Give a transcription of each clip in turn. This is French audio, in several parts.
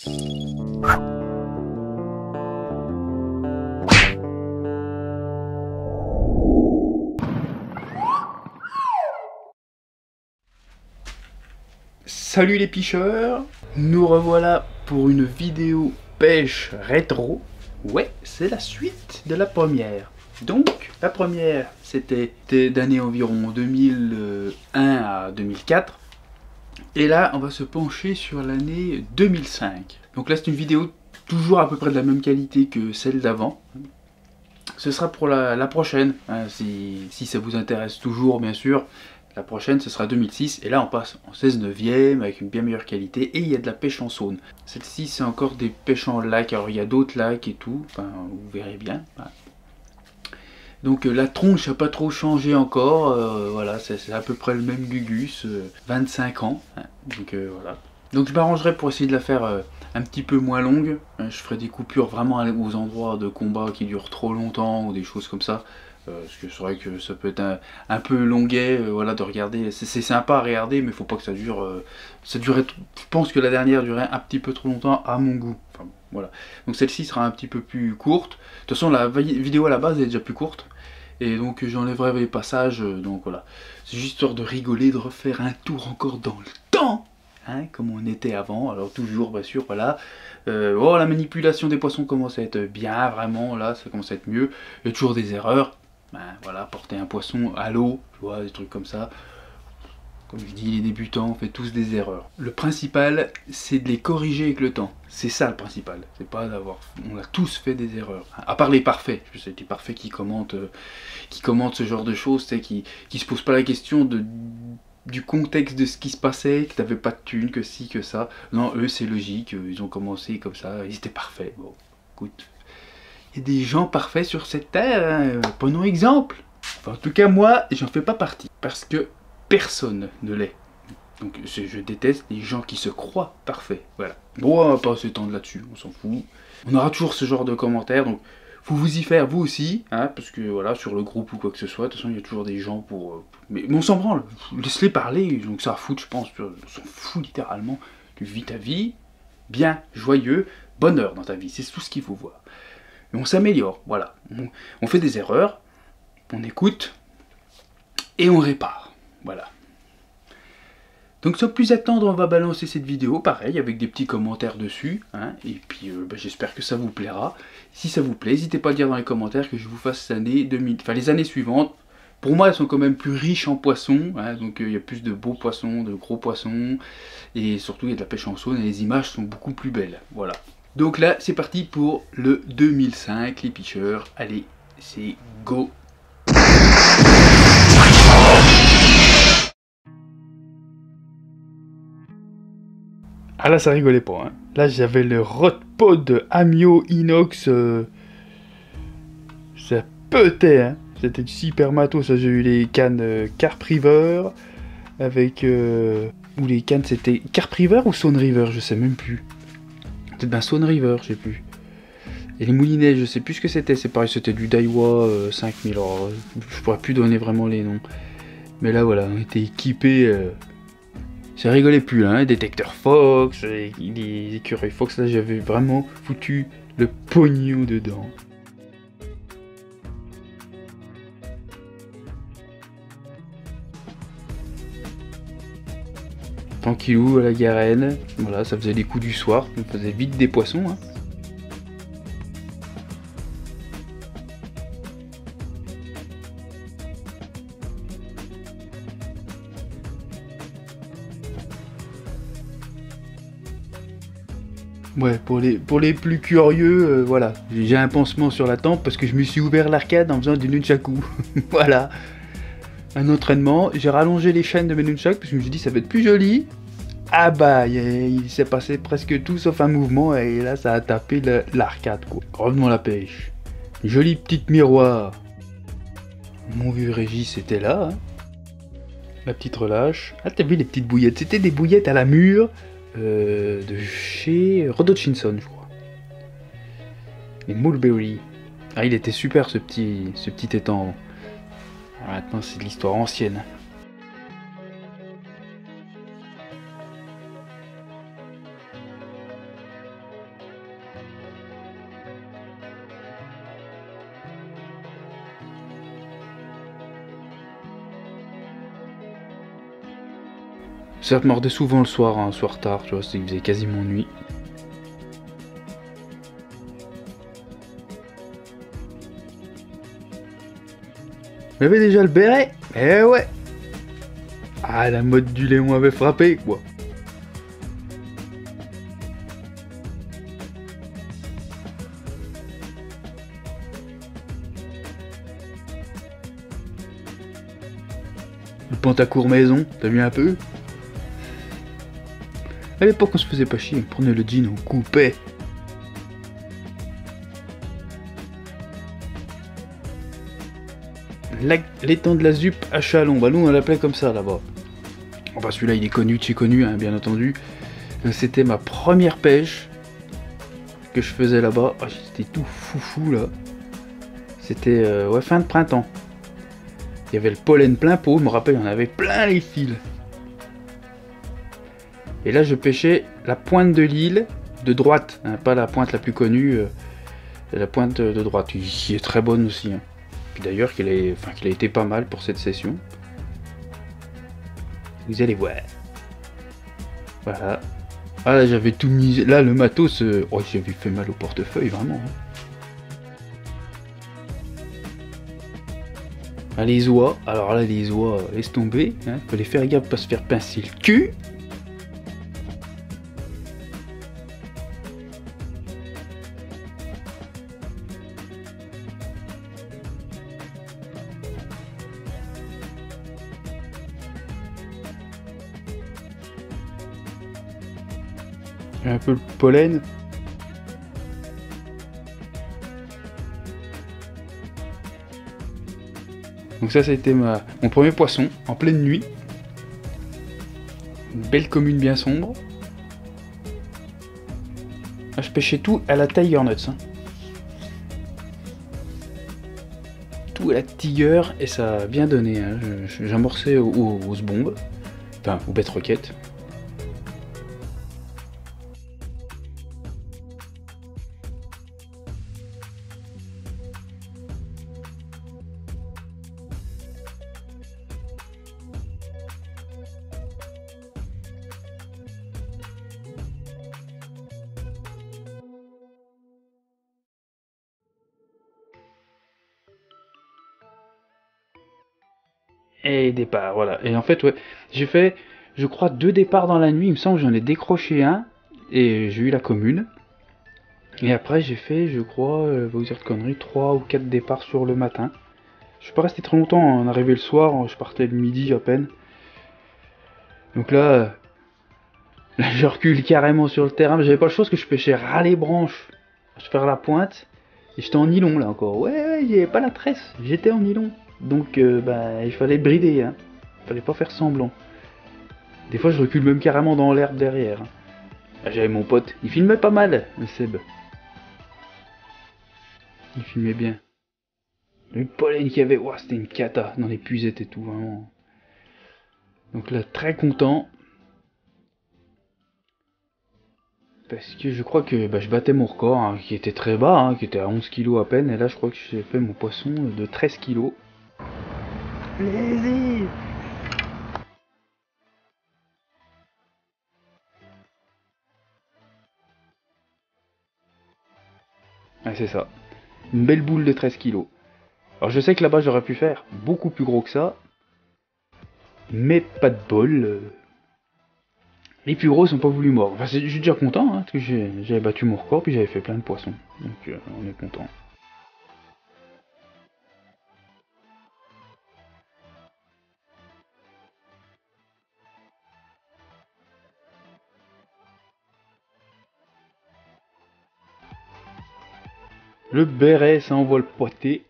Salut les pêcheurs, nous revoilà pour une vidéo pêche rétro. Ouais, c'est la suite de la première. Donc, la première, c'était d'année environ 2001 à 2004. Et là, on va se pencher sur l'année 2005. Donc là, c'est une vidéo toujours à peu près de la même qualité que celle d'avant. Ce sera pour la prochaine, hein, si ça vous intéresse toujours, bien sûr. La prochaine, ce sera 2006, et là on passe en 16/9 avec une bien meilleure qualité, et il y a de la pêche en saune. Celle-ci, c'est encore des pêches en lac, alors il y a d'autres lacs et tout, enfin, vous verrez bien. Donc la tronche n'a pas trop changé encore, voilà, c'est à peu près le même gugus, 25 ans, hein, donc voilà. Donc je m'arrangerai pour essayer de la faire un petit peu moins longue, hein, je ferai des coupures vraiment aux endroits de combat qui durent trop longtemps, ou des choses comme ça. Parce que c'est vrai que ça peut être un peu longuet, voilà, de regarder. C'est sympa à regarder, mais faut pas que ça dure. Je pense que la dernière durait un petit peu trop longtemps à mon goût. Enfin, voilà. Donc celle-ci sera un petit peu plus courte. De toute façon, la vidéo à la base est déjà plus courte. Et donc j'enlèverai les passages. Donc voilà. C'est juste histoire de rigoler, de refaire un tour encore dans le temps. Hein, comme on était avant. Alors toujours, bien sûr, voilà. Oh, la manipulation des poissons commence à être bien, vraiment. Là, ça commence à être mieux. Il y a toujours des erreurs. Ben, voilà, porter un poisson à l'eau, tu vois, des trucs comme ça. Comme je dis, les débutants, on fait tous des erreurs. Le principal, c'est de les corriger avec le temps. C'est ça le principal. C'est pas d'avoir... On a tous fait des erreurs. À part les parfaits. Je sais, les parfaits qui commentent ce genre de choses, qui se posent pas la question du contexte de ce qui se passait, que t'avais pas de thunes, que ci, que ça. Non, eux, c'est logique. Ils ont commencé comme ça. Ils étaient parfaits. Bon, écoute... Il y a des gens parfaits sur cette terre, hein. Prenons exemple. Enfin, en tout cas, moi, j'en fais pas partie. Parce que personne ne l'est. Donc, je déteste les gens qui se croient parfaits. Voilà. Bon, on va pas s'étendre là-dessus, on s'en fout. On aura toujours ce genre de commentaires, donc faut vous y faire, vous aussi, hein, parce que voilà, sur le groupe ou quoi que ce soit, de toute façon, il y a toujours des gens pour... Mais on s'en branle, laisse-les parler, donc ça fout, je pense, on s'en fout littéralement. Tu vis ta vie, bien, joyeux, bonheur dans ta vie, c'est tout ce qu'il faut voir. Et on s'améliore, voilà. On fait des erreurs, on écoute, et on répare, voilà. Donc sans plus attendre, on va balancer cette vidéo, pareil, avec des petits commentaires dessus, hein, et puis j'espère que ça vous plaira. Si ça vous plaît, n'hésitez pas à dire dans les commentaires que je vous fasse les années suivantes. Pour moi, elles sont quand même plus riches en poissons, hein, donc il y a plus de beaux poissons, de gros poissons, et surtout il y a de la pêche en saune, et les images sont beaucoup plus belles, voilà. Donc là, c'est parti pour le 2005, les pêcheurs. Allez, c'est go! Ah là, ça rigolait pas, hein. Là, j'avais le Rotpod Amio Inox. Ça peutait, hein. C'était du super matos. J'ai eu les cannes Carp River. Avec... Ou les cannes, c'était Carp River ou Saône River? Je sais même plus. Peut-être bien Saône River, je sais plus. Et les moulinets, je sais plus ce que c'était. C'est pareil, c'était du Daiwa 5000. Alors, je pourrais plus donner vraiment les noms. Mais là, voilà, on était équipés... Ça rigolait plus, hein. Détecteur Fox, les écureuils Fox, là, j'avais vraiment foutu le pognon dedans. Tranquillou à la garenne, voilà, ça faisait les coups du soir, on faisait vite des poissons, hein. Ouais, pour les plus curieux, voilà, j'ai un pansement sur la tempe parce que je me suis ouvert l'arcade en faisant du nunchaku. Voilà, un entraînement, j'ai rallongé les chaînes de mes nunchakus parce que je me suis dit ça va être plus joli. Ah bah, il s'est passé presque tout sauf un mouvement et là ça a tapé l'arcade quoi. Revenons à la pêche. Joli petit miroir. Mon vieux Régis était là, hein. La petite relâche. Ah t'as vu les petites bouillettes? C'était des bouillettes à la mûre de chez Rodo Chinson je crois. Les Mulberry. Ah il était super ce petit étang. Ah, maintenant c'est de l'histoire ancienne. Ça mordait souvent le soir, un soir tard, tu vois, il faisait quasiment nuit. Il y avait déjà le béret. Eh ouais. Ah, la mode du Léon avait frappé, quoi. Le pantacourt maison, t'as vu un peu? À l'époque, on se faisait pas chier, on prenait le jean, on coupait. L'étang de la ZUP à Chalon, bah nous on l'appelait comme ça là-bas. Enfin celui-là il est connu de chez connu, hein, bien entendu. C'était ma première pêche que je faisais là-bas. Oh, j'étais tout foufou là. C'était ouais, fin de printemps. Il y avait le pollen plein pot, je me rappelle, il y en avait plein les fils. Et là je pêchais la pointe de l'île de droite, hein, pas la pointe la plus connue, la pointe de droite, qui est très bonne aussi. Hein. Puis d'ailleurs qu'il a été pas mal pour cette session. Vous allez voir. Voilà. Ah là j'avais tout mis. Là le matos, oh, j'avais fait mal au portefeuille vraiment. Ah, les oies, alors là les oies, laisse tomber. Hein. Fallait faire gaffe pas se faire pincer le cul. Un peu le pollen. Donc ça a été mon premier poisson en pleine nuit. Une belle commune bien sombre. Là, je pêchais tout à la Tiger Nuts. Hein. Tout à la Tiger et ça a bien donné. Hein. J'amorçais aux bombes, enfin aux bêtes roquettes. Et départ, voilà. Et en fait, ouais, j'ai fait, je crois, 2 départs dans la nuit. Il me semble que j'en ai décroché un. Et j'ai eu la commune. Et après, j'ai fait, je crois, vous dire de conneries, 3 ou 4 départs sur le matin. Je suis pas resté très longtemps. On arrivait le soir, je partais le midi à peine. Donc là, je recule carrément sur le terrain. Mais j'avais pas le choix parce que je pêchais ras les branches. Je faire la pointe. Et j'étais en nylon là encore. Ouais, j'avais pas la tresse. J'étais en nylon. Donc, bah, il fallait brider. Hein. Fallait pas faire semblant. Des fois, je recule même carrément dans l'herbe derrière. Ah, j'avais mon pote, il filmait pas mal, le Seb. Il filmait bien. Le pollen qu'il y avait, wow, c'était une cata dans les puisettes et tout, vraiment. Donc là, très content. Parce que je crois que bah, je battais mon record, hein, qui était très bas, hein, qui était à 11 kilos à peine. Et là, je crois que j'ai fait mon poisson de 13 kilos. Plaisir! Ouais, c'est ça. Une belle boule de 13 kilos. Alors je sais que là-bas j'aurais pu faire beaucoup plus gros que ça, mais pas de bol. Les plus gros sont pas voulu mordre. Enfin, je suis déjà content, hein, parce que j'avais battu mon record, puis j'avais fait plein de poissons. Donc on est content. Le béret, ça envoie le poité.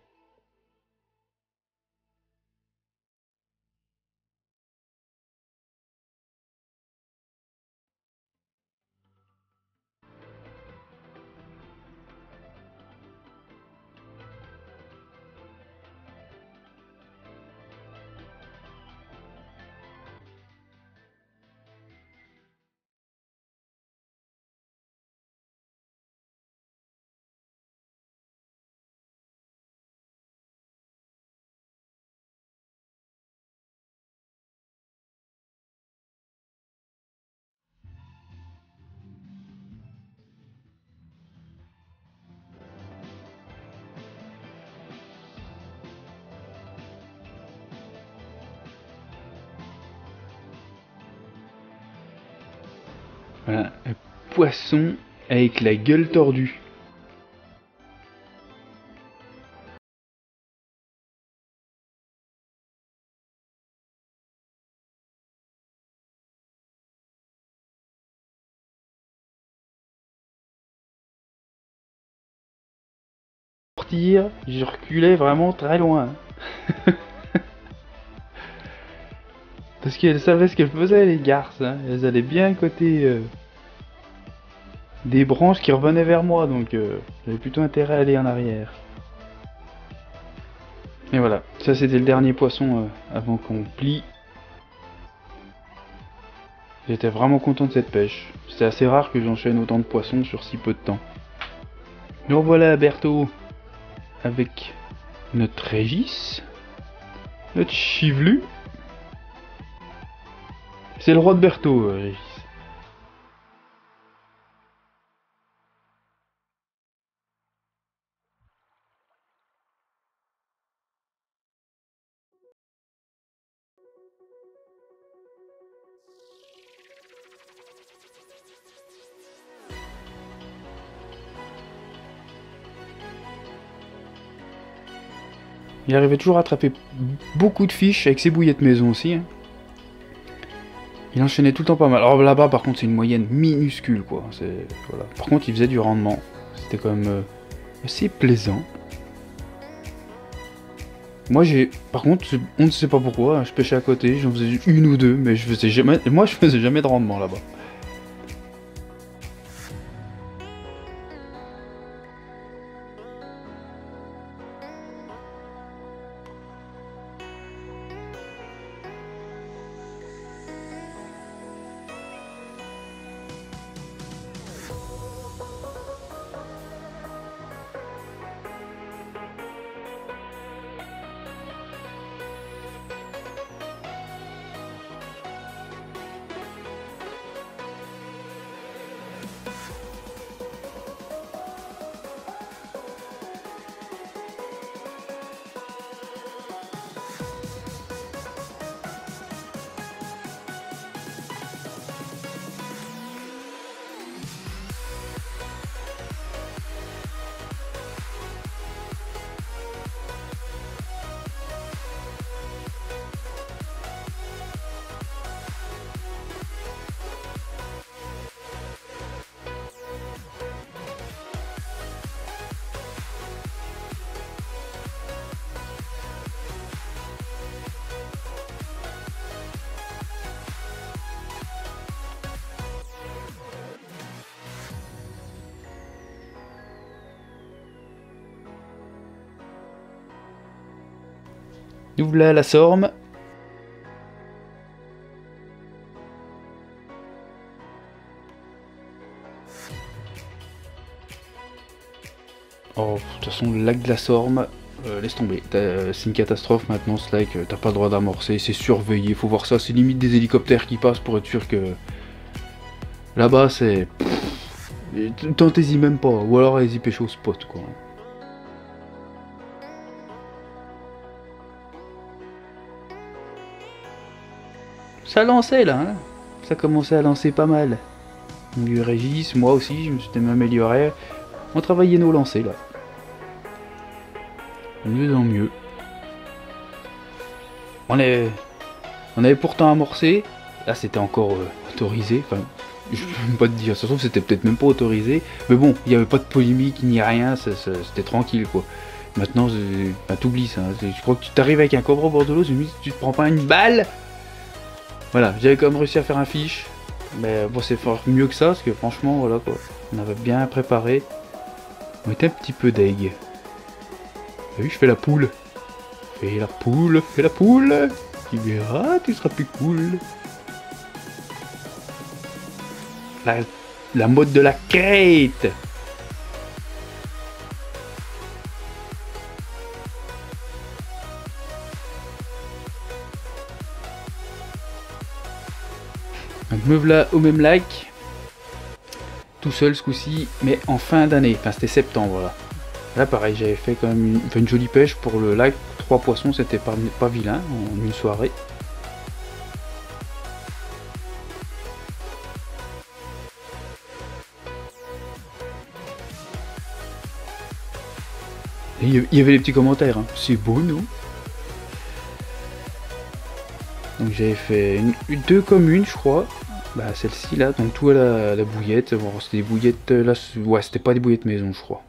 Voilà, un poisson avec la gueule tordue. Je reculais vraiment très loin. Parce qu'elles savaient ce qu'elles faisaient, les garces. Hein. Elles allaient bien côté des branches qui revenaient vers moi, donc j'avais plutôt intérêt à aller en arrière. Et voilà, ça c'était le dernier poisson avant qu'on plie. J'étais vraiment content de cette pêche. C'est assez rare que j'enchaîne autant de poissons sur si peu de temps. Nous revoilà à Berthaud avec notre Régis, notre Chivelu. C'est le roi de Berthaud, Régis. Il arrivait toujours à attraper beaucoup de fiches avec ses bouillettes maison aussi. Hein. Il enchaînait tout le temps pas mal. Alors là-bas, par contre, c'est une moyenne minuscule, quoi. Voilà. Par contre, il faisait du rendement. C'était quand même assez plaisant. Moi, par contre, on ne sait pas pourquoi, je pêchais à côté, j'en faisais une ou deux, mais je faisais jamais. Moi, je faisais jamais de rendement là-bas. Nous voilà à la Sorme. Oh, de toute façon, le lac de la Sorme, laisse tomber. C'est une catastrophe maintenant ce lac, t'as pas le droit d'amorcer, c'est surveillé, faut voir ça, c'est limite des hélicoptères qui passent pour être sûr que... Là-bas, c'est... Tentez-y même pas, ou alors allez-y pêcher au spot, quoi. Ça lançait là, hein. Ça commençait à lancer pas mal. Le Régis, moi aussi, je me suis amélioré. On travaillait nos lancers là. Mieux en mieux. On avait pourtant amorcé. Là c'était encore autorisé. Enfin, je peux même pas te dire. Ça se trouve c'était peut-être même pas autorisé. Mais bon, il n'y avait pas de polémique ni rien. C'était tranquille quoi. Maintenant, t'oublies ça. Je crois que tu t'arrives avec un cobra au bord de l'eau, tu te prends pas une balle. Voilà, j'avais quand même réussi à faire un fiche. Mais bon, c'est fort mieux que ça, parce que franchement, voilà quoi. On avait bien préparé. On était un petit peu deg. T'as vu, je fais la poule. Fais la poule, fais la poule. Tu verras, tu seras plus cool. La mode de la crête. Donc me voilà au même lac, tout seul ce coup-ci, mais en fin d'année, enfin c'était septembre là. Là pareil, j'avais fait quand même une jolie pêche pour le lac, 3 poissons, c'était pas vilain en une soirée. Il y avait les petits commentaires, hein. C'est beau, non? Donc j'avais fait deux communes, je crois. Bah celle-ci là, donc tout à la bouillette. Bon, c'était des bouillettes là, ouais, c'était pas des bouillettes maison, je crois.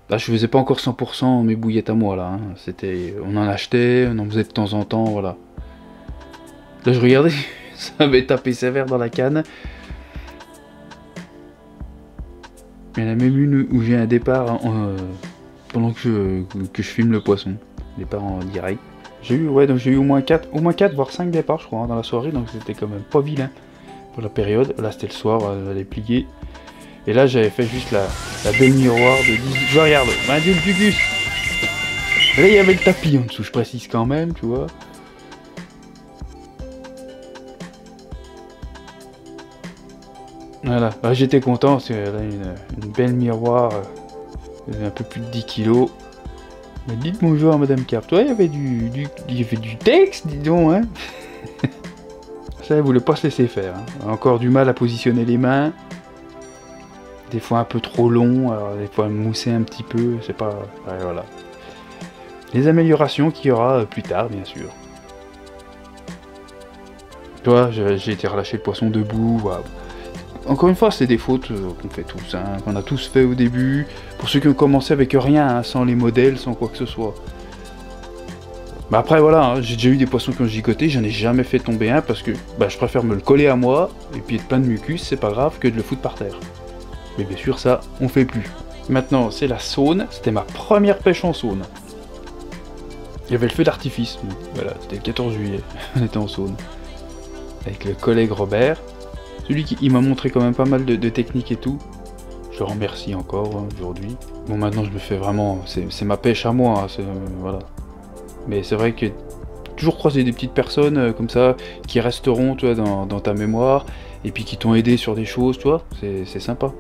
Là, je faisais pas encore 100% mes bouillettes à moi là. Hein. C'était, on en achetait, on en faisait de temps en temps, voilà. Là, je regardais, ça avait tapé sévère dans la canne. Il y en a même une où j'ai un départ pendant que je filme le poisson. Départ en direct. J'ai eu, ouais, donc j'ai eu au moins 4 voire 5 départs, je crois, hein, dans la soirée, donc c'était quand même pas vilain pour la période. Là, c'était le soir, elle est pliée. Et là, j'avais fait juste la belle miroir de 10. Je regarde, Indium Dugus. Là, il y avait le tapis en dessous, je précise quand même, tu vois. Voilà, là, j'étais content, parce que là, une belle miroir, un peu plus de 10 kilos. Mais dites bonjour à Madame Carp. Toi, il y avait du texte, dis donc, hein. Ça, elle voulait pas se laisser faire. Hein. Encore du mal à positionner les mains. Des fois un peu trop long, alors des fois mousser un petit peu, c'est pas... Ouais, voilà. Les améliorations qu'il y aura plus tard, bien sûr. Tu vois, j'ai été relâcher le poisson debout, voilà. Encore une fois, c'est des fautes qu'on fait tous, hein, qu'on a tous fait au début. Pour ceux qui ont commencé avec rien, hein, sans les modèles, sans quoi que ce soit. Bah après voilà, hein, j'ai déjà eu des poissons qui ont gigoté, j'en ai jamais fait tomber un parce que bah, je préfère me le coller à moi et puis être plein de mucus, c'est pas grave, que de le foutre par terre. Mais bien sûr ça, on fait plus. Maintenant c'est la saune, c'était ma première pêche en saune. Il y avait le feu d'artifice, voilà, c'était le 14 juillet, on était en saune. Avec le collègue Robert, celui qui m'a montré quand même pas mal de techniques et tout. Je le remercie encore hein, aujourd'hui. Bon maintenant je me fais vraiment, c'est ma pêche à moi, hein, voilà. Mais c'est vrai que toujours croiser des petites personnes comme ça, qui resteront toi, dans ta mémoire, et puis qui t'ont aidé sur des choses, toi, c'est sympa.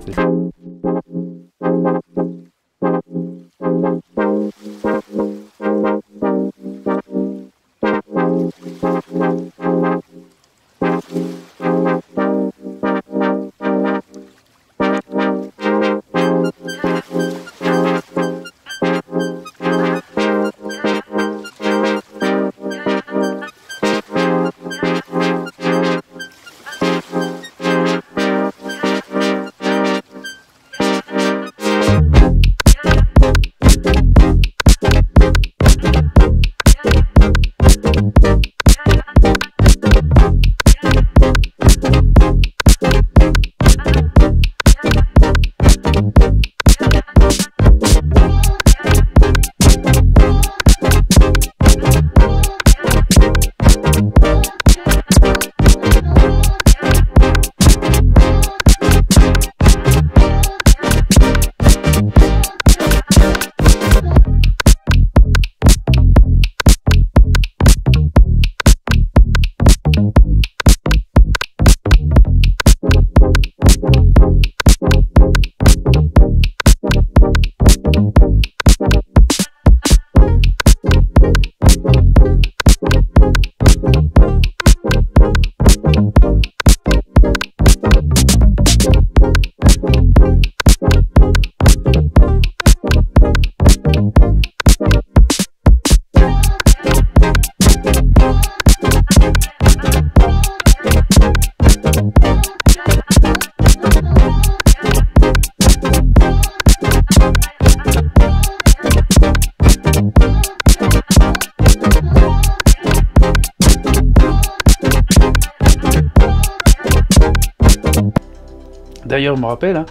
D'ailleurs, je me rappelle, hein,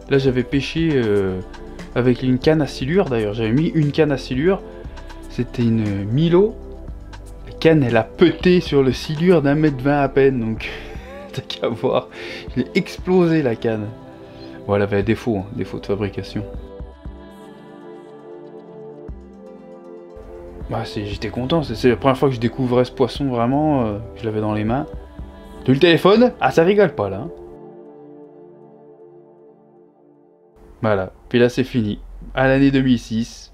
là j'avais pêché avec une canne à silure, d'ailleurs j'avais mis une canne à silure, c'était une Milo, la canne elle a pété sur le silure d'1,20 m à peine, donc t'as qu'à voir, il a explosé la canne. Bon, elle avait un défaut, hein, défaut de fabrication. Bah j'étais content, c'est la première fois que je découvrais ce poisson vraiment, je l'avais dans les mains. Tu as eu le téléphone? Ah ça rigole pas là. Hein. Voilà, puis là c'est fini. À l'année 2006.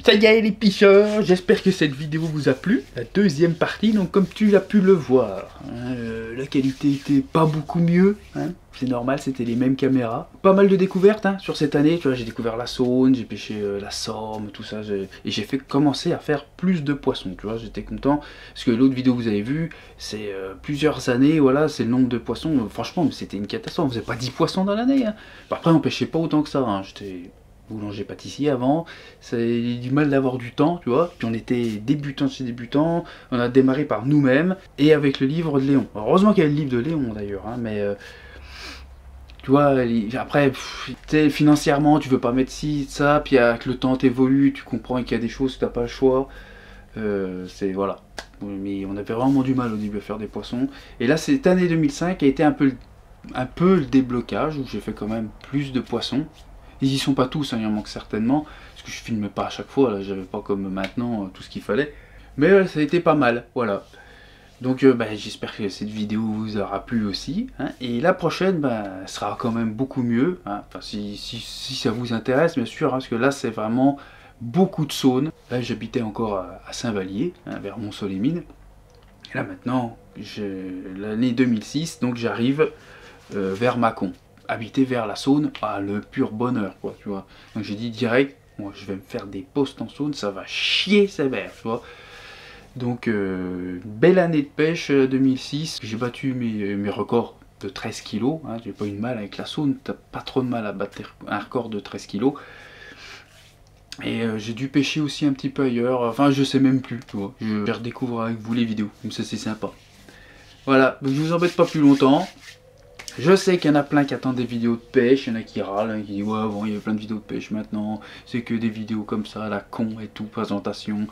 Ça y est les picheurs, j'espère que cette vidéo vous a plu. La deuxième partie, donc comme tu as pu le voir, hein, la qualité était pas beaucoup mieux, hein, c'est normal, c'était les mêmes caméras. Pas mal de découvertes hein, sur cette année, tu vois, j'ai découvert la Saône, j'ai pêché la Somme, tout ça, et j'ai fait commencer à faire plus de poissons, tu vois, j'étais content. Parce que l'autre vidéo que vous avez vue, c'est plusieurs années, voilà, c'est le nombre de poissons, franchement, c'était une catastrophe, on faisait pas 10 poissons dans l'année. Hein. Après, on pêchait pas autant que ça, hein, j'étais boulanger pâtissier avant, c'est du mal d'avoir du temps, tu vois. Puis on était débutants chez débutants, on a démarré par nous-mêmes et avec le livre de Léon. Heureusement qu'il y a le livre de Léon d'ailleurs, hein, mais tu vois, après, financièrement, tu veux pas mettre ci, ça, puis avec le temps t'évolues, tu comprends qu'il y a des choses, tu n'as pas le choix. C'est voilà. Mais on avait vraiment du mal au début à faire des poissons. Et là, cette année 2005 a été un peu le déblocage où j'ai fait quand même plus de poissons. Ils y sont pas tous, hein, il en manque certainement, parce que je filme pas à chaque fois, là, j'avais pas comme maintenant tout ce qu'il fallait. Mais ça a été pas mal, voilà. Donc j'espère que cette vidéo vous aura plu aussi. Hein, et la prochaine sera quand même beaucoup mieux, hein, enfin, si ça vous intéresse bien sûr, hein, parce que là c'est vraiment beaucoup de Saône. Là j'habitais encore à Saint-Vallier, hein, vers Mont-Solémine. Et là maintenant, l'année 2006, donc j'arrive vers Mâcon. Habiter vers la Saône, le pur bonheur, quoi, tu vois. Donc j'ai dit direct, moi je vais me faire des posts en Saône, ça va chier sévère, tu vois. Donc belle année de pêche 2006, j'ai battu mes records de 13 kg, hein, j'ai pas eu de mal avec la Saône, t'as pas trop de mal à battre un record de 13 kg. Et j'ai dû pêcher aussi un petit peu ailleurs, enfin je sais même plus, tu vois. Je vais redécouvrir avec vous les vidéos, comme ça c'est sympa. Voilà, donc je vous embête pas plus longtemps. Je sais qu'il y en a plein qui attendent des vidéos de pêche, il y en a qui râlent, hein, qui disent ouais avant il y avait plein de vidéos de pêche, maintenant c'est que des vidéos comme ça, à la con et tout, présentation.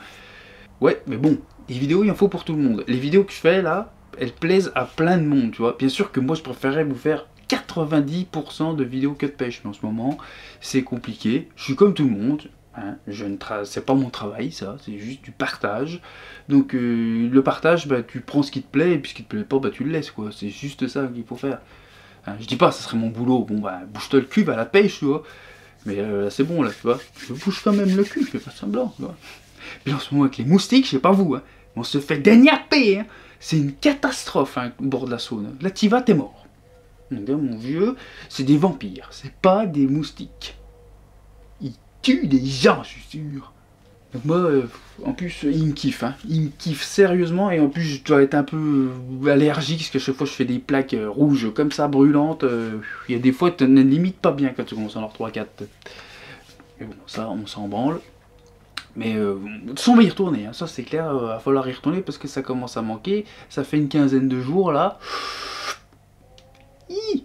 Ouais, mais bon, les vidéos il en faut pour tout le monde. Les vidéos que je fais là, elles plaisent à plein de monde, tu vois. Bien sûr que moi je préférerais vous faire 90% de vidéos que de pêche, mais en ce moment c'est compliqué. Je suis comme tout le monde, hein, c'est pas mon travail ça, c'est juste du partage. Donc le partage, tu prends ce qui te plaît, et puis ce qui te plaît pas, tu le laisses quoi, c'est juste ça qu'il faut faire. Hein, je dis pas, ça serait mon boulot, bon bouge-toi le cul, va à la pêche, tu vois. Mais c'est bon là, tu vois. Je bouge quand même le cul, je fais pas semblant, tu vois. Puis en ce moment avec les moustiques, je sais pas vous, hein, on se fait dégnapper, hein. C'est une catastrophe hein, au bord de la Saône. Là t'y vas, t'es mort. Donc, mon vieux, c'est des vampires, c'est pas des moustiques. Ils tuent des gens, je suis sûr. Donc moi, en plus, il me kiffe, hein. Il me kiffe sérieusement, et en plus, je dois être un peu allergique, parce que chaque fois je fais des plaques rouges comme ça, brûlantes. Il y a des fois, tu ne limites pas bien quand tu commences à en avoir 3-4. Mais bon, ça, on s'en branle. Mais on va y retourner, hein. Ça c'est clair, il va falloir y retourner, parce que ça commence à manquer. Ça fait une quinzaine de jours, là. Il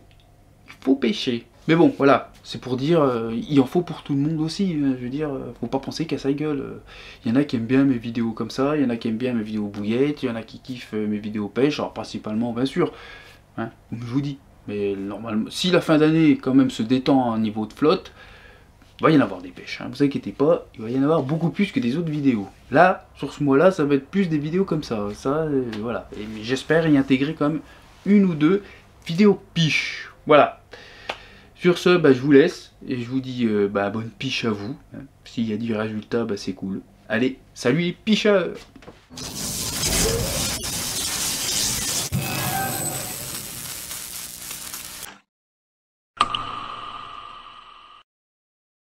faut pêcher. Mais bon, voilà, c'est pour dire, il en faut pour tout le monde aussi, hein, je veux dire, faut pas penser qu'à sa gueule. Il y en a qui aiment bien mes vidéos comme ça, il y en a qui aiment bien mes vidéos bouillettes, il y en a qui kiffent mes vidéos pêche, alors principalement, bien sûr, hein, comme je vous dis. Mais normalement, si la fin d'année, quand même, se détend à un niveau de flotte, il va y en avoir des pêches, hein, vous inquiétez pas, il va y en avoir beaucoup plus que des autres vidéos. Là, sur ce mois-là, ça va être plus des vidéos comme ça, voilà. Et j'espère y intégrer quand même une ou deux vidéos piche, voilà. Sur ce, je vous laisse, et je vous dis bonne piche à vous. Hein. S'il y a du résultat, c'est cool. Allez, salut les picheurs!